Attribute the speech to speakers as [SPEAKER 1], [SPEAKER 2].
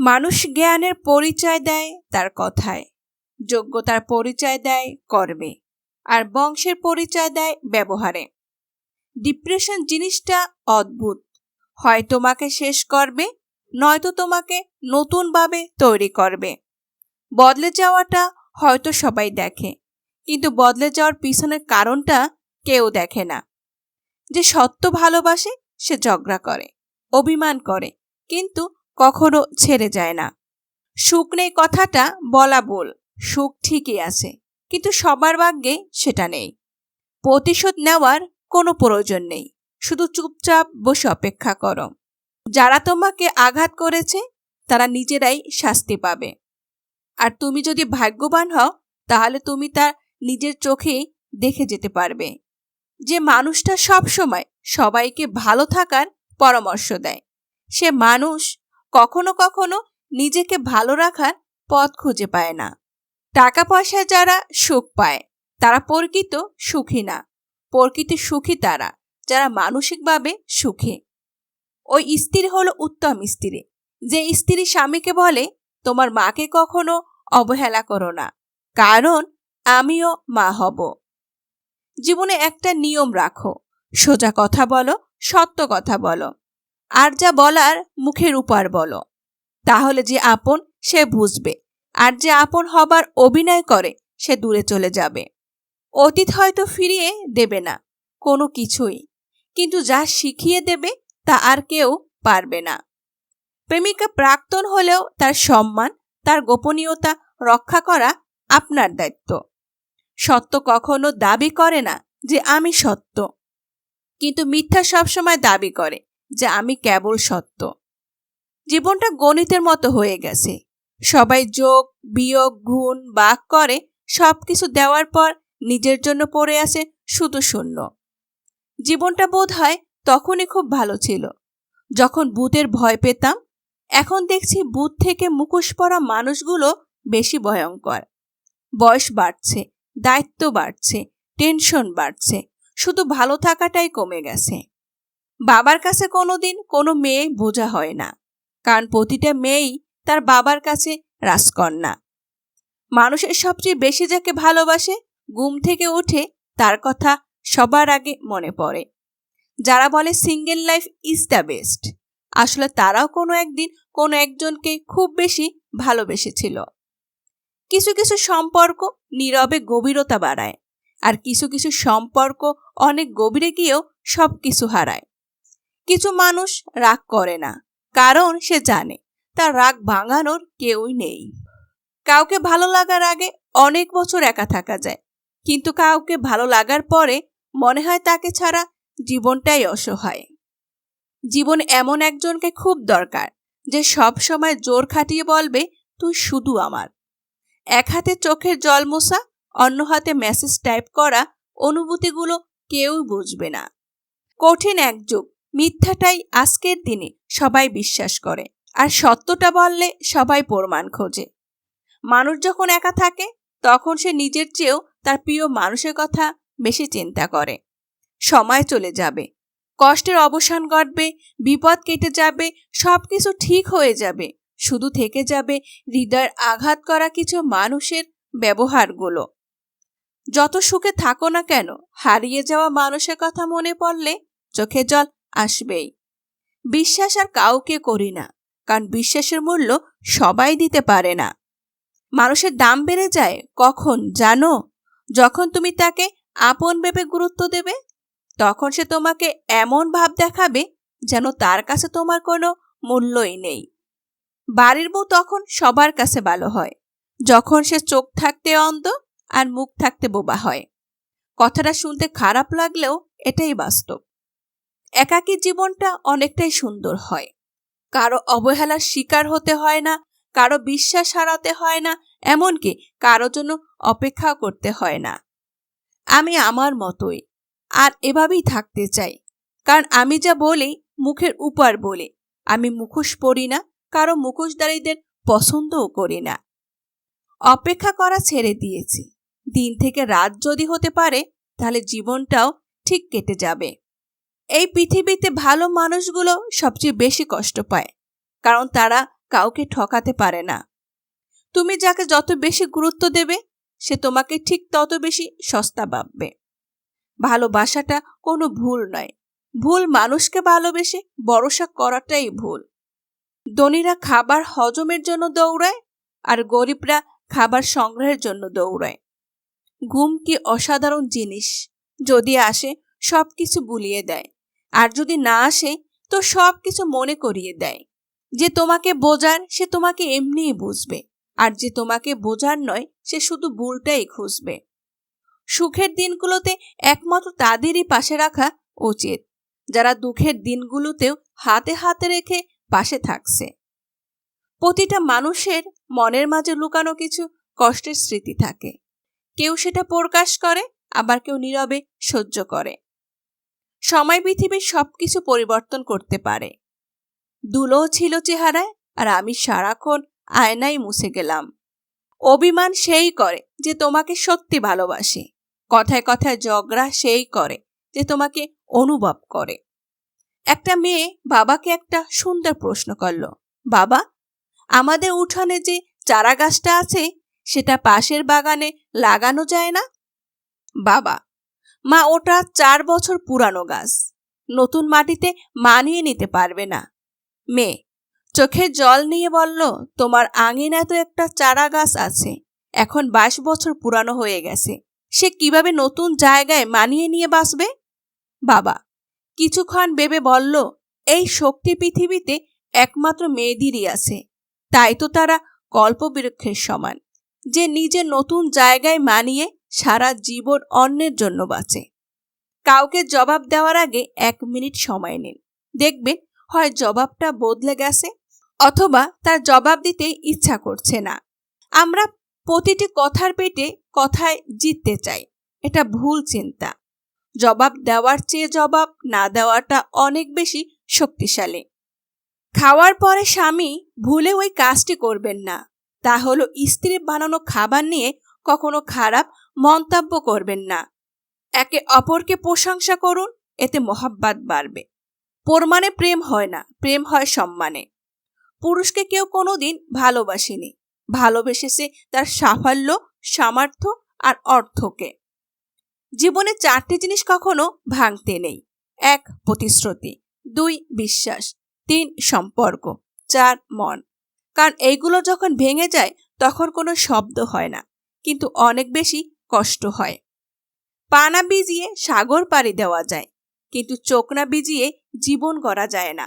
[SPEAKER 1] মানুষ জ্ঞানের পরিচয় দেয় তার কথায়, যোগ্যতার পরিচয় দেয় কর্মে, আর বংশের পরিচয় দেয় ব্যবহারে। ডিপ্রেশন জিনিসটা অদ্ভুত, হয় তোমাকে শেষ করবে, নয়তো তোমাকে নতুনভাবে তৈরি করবে। বদলে যাওয়াটা হয়তো সবাই দেখে, কিন্তু বদলে যাওয়ার পিছনের কারণটা কেউ দেখে না। যে সত্য ভালোবাসে সে ঝগড়া করে, অভিমান করে, কিন্তু কখনো ছেড়ে যায় না। সুখ নেই কথাটা বলা ভুল, সুখ ঠিকই আছে, কিন্তু সবার ভাগ্যে সেটা নেই। প্রতিশোধ নেওয়ার কোনো প্রয়োজন নেই, শুধু চুপচাপ বসে অপেক্ষা করো। যারা তোমাকে আঘাত করেছে তারা নিজেরাই শাস্তি পাবে। আর তুমি যদি ভাগ্যবান হও তাহলে তুমি তার নিজের চোখেই দেখে যেতে পারবে। যে মানুষটা সবসময় সবাইকে ভালো থাকার পরামর্শ দেয়, সে মানুষ কখনো কখনো নিজেকে ভালো রাখার পথ খুঁজে পায় না। টাকা পয়সায় যারা সুখ পায় তারা প্রকৃত সুখী না, প্রকৃত সুখী তারা যারা মানসিকভাবে সুখী। ওই স্ত্রী হলো উত্তম স্ত্রী, যে স্ত্রী স্বামীকে বলে তোমার মাকে কখনো অবহেলা করো না, কারণ আমিও মা হব। জীবনে একটা নিয়ম রাখো, সোজা কথা বলো, সত্য কথা বলো, আর যা বলার মুখের উপর বলো। তাহলে যে আপন সে বুঝবে, আর যে আপন হবার অভিনয় করে সে দূরে চলে যাবে। অতীত হয়তো ফিরিয়ে দেবে না কোনো কিছুই, কিন্তু যা শিখিয়ে দেবে তা আর কেউ পারবে না। প্রেমিকা প্রাক্তন হলেও তার সম্মান, তার গোপনীয়তা রক্ষা করা আপনার দায়িত্ব। সত্য কখনো দাবি করে না যে আমি সত্য, কিন্তু মিথ্যা সবসময় দাবি করে যে আমি কেবল সত্য। জীবনটা গণিতের মতো হয়ে গেছে, সবাই যোগ বিয়োগ গুণ ভাগ করে, সবকিছু দেওয়ার পর নিজের জন্য পড়ে আসে শুধু শূন্য। জীবনটা বোধ হয় তখনই খুব ভালো ছিল যখন ভূতের ভয় পেতাম। এখন দেখছি ভূত থেকে মুখোশ পরা মানুষগুলো বেশি ভয়ঙ্কর। বয়স বাড়ছে, দায়িত্ব বাড়ছে, টেনশন বাড়ছে, শুধু ভালো থাকাটাই কমে গেছে। বাবার কাছে কোনোদিন কোনো মেয়ে বোঝা হয় না, কারণ প্রতিটা মেয়েই তার বাবার কাছে রাজকন্যা। মানুষের সবচেয়ে বেশি যাকে ভালোবাসে, ঘুম থেকে উঠে তার কথা সবার আগে মনে পড়ে। যারা বলে single life is the best, আসলে তারাও কোনো একদিন কোনো একজনকে খুব বেশি ভালোবেসেছিল। কিছু কিছু সম্পর্ক নীরবে গভীরতা বাড়ায়, আর কিছু কিছু সম্পর্ক অনেক গভীরে গিয়েও সব কিছু হারায়। কিছু মানুষ রাগ করে না, কারণ সে জানে তার রাগ ভাঙানোর কেউই নেই। কাউকে ভালো লাগার আগে অনেক বছর একা থাকা যায়, কিন্তু কাউকে ভালো লাগার পরে মনে হয় তাকে ছাড়া জীবনটাই অসহায়। জীবন এমন একজনকে খুব দরকার যে সব সময় জোর খাটিয়ে বলবে তুই শুধু আমার। এক হাতে চোখের জল মোছা, অন্য হাতে মেসেজ টাইপ করা অনুভূতিগুলো কেউই বুঝবে না। কঠিন এক যুগ, মিথ্যাটাই আজকের দিনে সবাই বিশ্বাস করে, আর সত্যটা বললে সবাই প্রমাণ খোঁজে। মানুষ যখন একা থাকে তখন সে নিজের চেয়েও তার প্রিয় মানুষের কথা বেশি চিন্তা করে। সময় চলে যাবে, কষ্টের অবসান ঘটবে, বিপদ কেটে যাবে, সবকিছু ঠিক হয়ে যাবে, শুধু থেকে যাবে হৃদয়ের আঘাত করা কিছু মানুষের ব্যবহারগুলো। যত সুখে থাকো না কেন, হারিয়ে যাওয়া মানুষের কথা মনে পড়লে চোখে জল আসবেই। বিশ্বাস আর কাউকে করি না, কারণ বিশ্বাসের মূল্য সবাই দিতে পারে না। মানুষের দাম বেড়ে যায় কখন জানো? যখন তুমি তাকে আপন ভেবে গুরুত্ব দেবে, তখন সে তোমাকে এমন ভাব দেখাবে যেন তার কাছে তোমার কোনো মূল্যই নেই। বাড়ির বউ তখন সবার কাছে ভালো হয় যখন সে চোখ থাকতে অন্ধ আর মুখ থাকতে বোবা হয়। কথাটা শুনতে খারাপ লাগলেও এটাই বাস্তব। একাকী জীবনটা অনেকটাই সুন্দর হয়। কারো অবহেলার শিকার হতে হয় না, কারো বিশ্বাস হারাতে হয় না, এমনকি কারো জন্য অপেক্ষা করতে হয় না। আমি আমার মতোই, আর এভাবেই থাকতে চাই, কারণ আমি যা বলি মুখের উপর বলি। আমি মুখোশ পরি না, কারো মুখোশধারীদের পছন্দও করি না। অপেক্ষা করা ছেড়ে দিয়েছি। দিন থেকে রাত যদি হতে পারে তাহলে জীবনটাও ঠিক কেটে যাবে। এই পৃথিবীতে ভালো মানুষগুলো সবচেয়ে বেশি কষ্ট পায়, কারণ তারা কাউকে ঠকাতে পারে না। তুমি যাকে যত বেশি গুরুত্ব দেবে সে তোমাকে ঠিক তত বেশি সস্তা ভাববে। ভালোবাসাটা কোনো ভুল নয়, ভুল মানুষকে ভালোবেসে ভরসা করাটাই ভুল। ধনীরা খাবার হজমের জন্য দৌড়ায় আর গরিবরা খাবার সংগ্রহের জন্য দৌড়ায়। ঘুম কি অসাধারণ জিনিস, যদি আসে সবকিছু ভুলিয়ে দেয়, আর যদি না আসে তো সবকিছু মনে করিয়ে দেয়। যে তোমাকে বোঝার সে তোমাকে এমনিই বুঝবে, আর যে তোমাকে বোঝার নয় সে শুধু ভুলটাই খুঁজবে। সুখের দিনগুলোতে একমাত্র তাদেরই পাশে রাখা উচিত যারা দুঃখের দিনগুলোতেও হাতে হাতে রেখে পাশে থাকছে। প্রতিটা মানুষের মনের মাঝে লুকানো কিছু কষ্টের স্মৃতি থাকে, কেউ সেটা প্রকাশ করে, আবার কেউ নীরবে সহ্য করে। সময় পৃথিবীর সবকিছু পরিবর্তন করতে পারে। ধুলো ছিল চেহারায় আর আমি সারাক্ষণ আয়নায় মুছে গেলাম। অভিমান সেই করে যে তোমাকে সত্যি ভালোবাসে, কথায় কথায় ঝগড়া সেই করে যে তোমাকে অনুভব করে। একটা মেয়ে বাবাকে একটা সুন্দর প্রশ্ন করল, বাবা, আমাদের উঠানে যে চারা গাছটা আছে সেটা পাশের বাগানে লাগানো যায় না? বাবা, মা, ওটা 4 বছর পুরানো গাছ, নতুন মাটিতে মানিয়ে নিতে পারবে না। মেয়ে চোখে জল নিয়ে বলল, তোমার আঙিনায় তো একটা চারা গাছ আছে, এখন 22 বছর পুরানো হয়ে গেছে, সে কিভাবে নতুন জায়গায় মানিয়ে নিয়ে বাঁচবে? বাবা কিছুক্ষণ ভেবে বলল, এই শক্তি পৃথিবীতে একমাত্র মেয়েদেরই আছে, তাই তো তারা কল্পবৃক্ষের সমান, যে নিজে নতুন জায়গায় মানিয়ে সারা জীবন অন্যের জন্য বাঁচে। কাউকে জবাব দেওয়ার আগে 1 মিনিট সময় নিন, দেখবেন হয় জবাবটা বদলে গেছে অথবা তার জবাব দিতে ইচ্ছা করছে না। আমরা প্রতিটি কথার পেটে কথায় জিততে চাই, এটা ভুল চিন্তা। জবাব দেওয়ার চেয়ে জবাব না দেওয়াটা অনেক বেশি শক্তিশালী। খাওয়ার পরে স্বামী ভুলে ওই কাজটি করবেন না, তা হলো স্ত্রী বানানো খাবার নিয়ে কখনো খারাপ মন্তব্য করবেন না। একে অপরকে প্রশংসা করুন, এতে মহাব্বত বাড়বে। প্রমাণে প্রেম হয় না, প্রেম হয় সম্মানে। পুরুষকে কেউ কোনোদিন ভালোবাসেনি, ভালোবেসেছে তার সাফল্য, সামর্থ্য আর অর্থকে। জীবনে 4টি জিনিস কখনো ভাঙতে নেই। 1 প্রতিশ্রুতি, 2 বিশ্বাস, 3 সম্পর্ক, 4 মন। কারণ এইগুলো যখন ভেঙে যায় তখন কোনো শব্দ হয় না, কিন্তু অনেক বেশি কষ্ট হয়। পা না ভিজিয়ে সাগর পাড়ি দেওয়া যায়, কিন্তু চোখ না ভিজিয়ে জীবন গড়া যায় না।